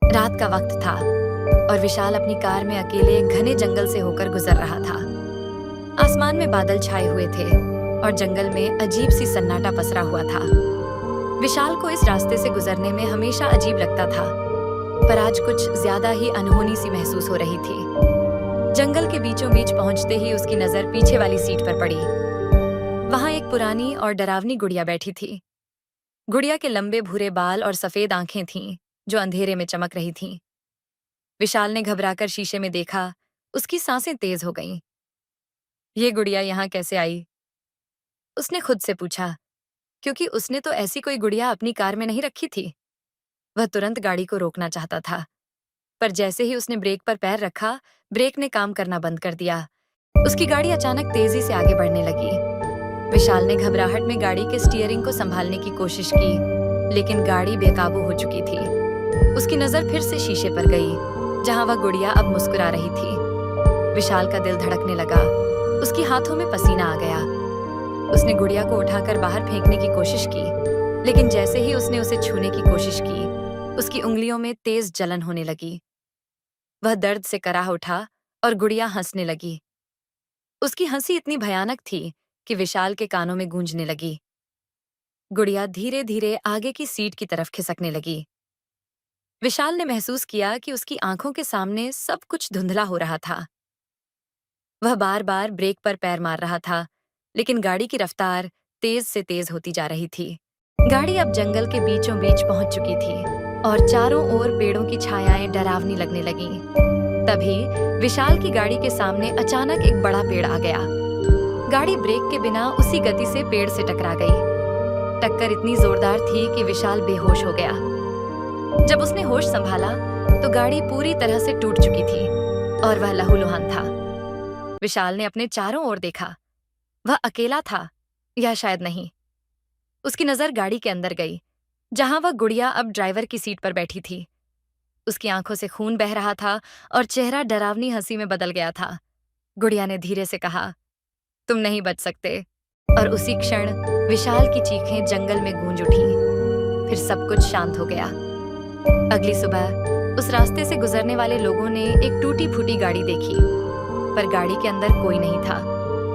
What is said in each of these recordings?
रात का वक्त था और विशाल अपनी कार में अकेले एक घने जंगल से होकर गुजर रहा था। आसमान में बादल छाए हुए थे और जंगल में अजीब सी सन्नाटा पसरा हुआ था। विशाल को इस रास्ते से गुजरने में हमेशा अजीब लगता था, पर आज कुछ ज्यादा ही अनहोनी सी महसूस हो रही थी। जंगल के बीचों बीच पहुंचते ही उसकी नजर पीछे वाली सीट पर पड़ी। वहां एक पुरानी और डरावनी गुड़िया बैठी थी। गुड़िया के लंबे भूरे बाल और सफेद आंखें थीं, जो अंधेरे में चमक रही थीं। विशाल ने घबराकर शीशे में देखा। उसकी सांसें तेज हो गईं। ये गुड़िया यहाँ कैसे आई? उसने खुद से पूछा, क्योंकि उसने तो ऐसी कोई गुड़िया अपनी कार में नहीं रखी थी। वह तुरंत गाड़ी को रोकना चाहता था, पर जैसे ही उसने ब्रेक पर पैर रखा, ब्रेक ने काम करना बंद कर दिया। उसकी गाड़ी अचानक तेजी से आगे बढ़ने लगी। विशाल ने घबराहट में गाड़ी के स्टीयरिंग को संभालने की कोशिश की, लेकिन गाड़ी बेकाबू हो चुकी थी। उसकी नजर फिर से शीशे पर गई, जहां वह गुड़िया अब मुस्कुरा रही थी। विशाल का दिल धड़कने लगा। उसके हाथों में पसीना आ गया। उसने गुड़िया को उठाकर बाहर फेंकने की कोशिश की, लेकिन जैसे ही उसने उसे छूने की कोशिश की, उसकी उंगलियों में तेज जलन होने लगी। वह दर्द से कराह उठा और गुड़िया हंसने लगी। उसकी हंसी इतनी भयानक थी कि विशाल के कानों में गूंजने लगी। गुड़िया धीरे धीरे आगे की सीट की तरफ खिसकने लगी। विशाल ने महसूस किया कि उसकी आंखों के सामने सब कुछ धुंधला हो रहा था। वह बार बार ब्रेक पर पैर मार रहा था, लेकिन गाड़ी की रफ्तार तेज से तेज होती जा रही थी। गाड़ी अब जंगल के बीचों बीच पहुंच चुकी थी और चारों ओर पेड़ों की छायाएं डरावनी लगने लगीं। तभी विशाल की गाड़ी के सामने अचानक एक बड़ा पेड़ आ गया। गाड़ी ब्रेक के बिना उसी गति से पेड़ से टकरा गई। टक्कर इतनी जोरदार थी कि विशाल बेहोश हो गया। जब उसने होश संभाला तो गाड़ी पूरी तरह से टूट चुकी थी और वह लहूलुहान था। विशाल ने अपने चारों ओर देखा। वह अकेला था या शायद नहीं। उसकी नजर गाड़ी के अंदर गई, जहां वह गुड़िया अब ड्राइवर की सीट पर बैठी थी। उसकी आंखों से खून बह रहा था और चेहरा डरावनी हंसी में बदल गया था। गुड़िया ने धीरे से कहा, तुम नहीं बच सकते। और उसी क्षण विशाल की चीखें जंगल में गूंज उठीं। फिर सब कुछ शांत हो गया। अगली सुबह उस रास्ते से गुजरने वाले लोगों ने एक टूटी फूटी गाड़ी देखी, पर गाड़ी के अंदर कोई नहीं था,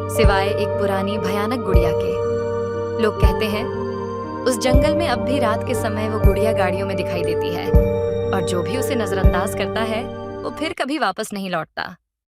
सिवाय एक पुरानी भयानक गुड़िया के। लोग कहते हैं उस जंगल में अब भी रात के समय वो गुड़िया गाड़ियों में दिखाई देती है, और जो भी उसे नजरअंदाज करता है वो फिर कभी वापस नहीं लौटता।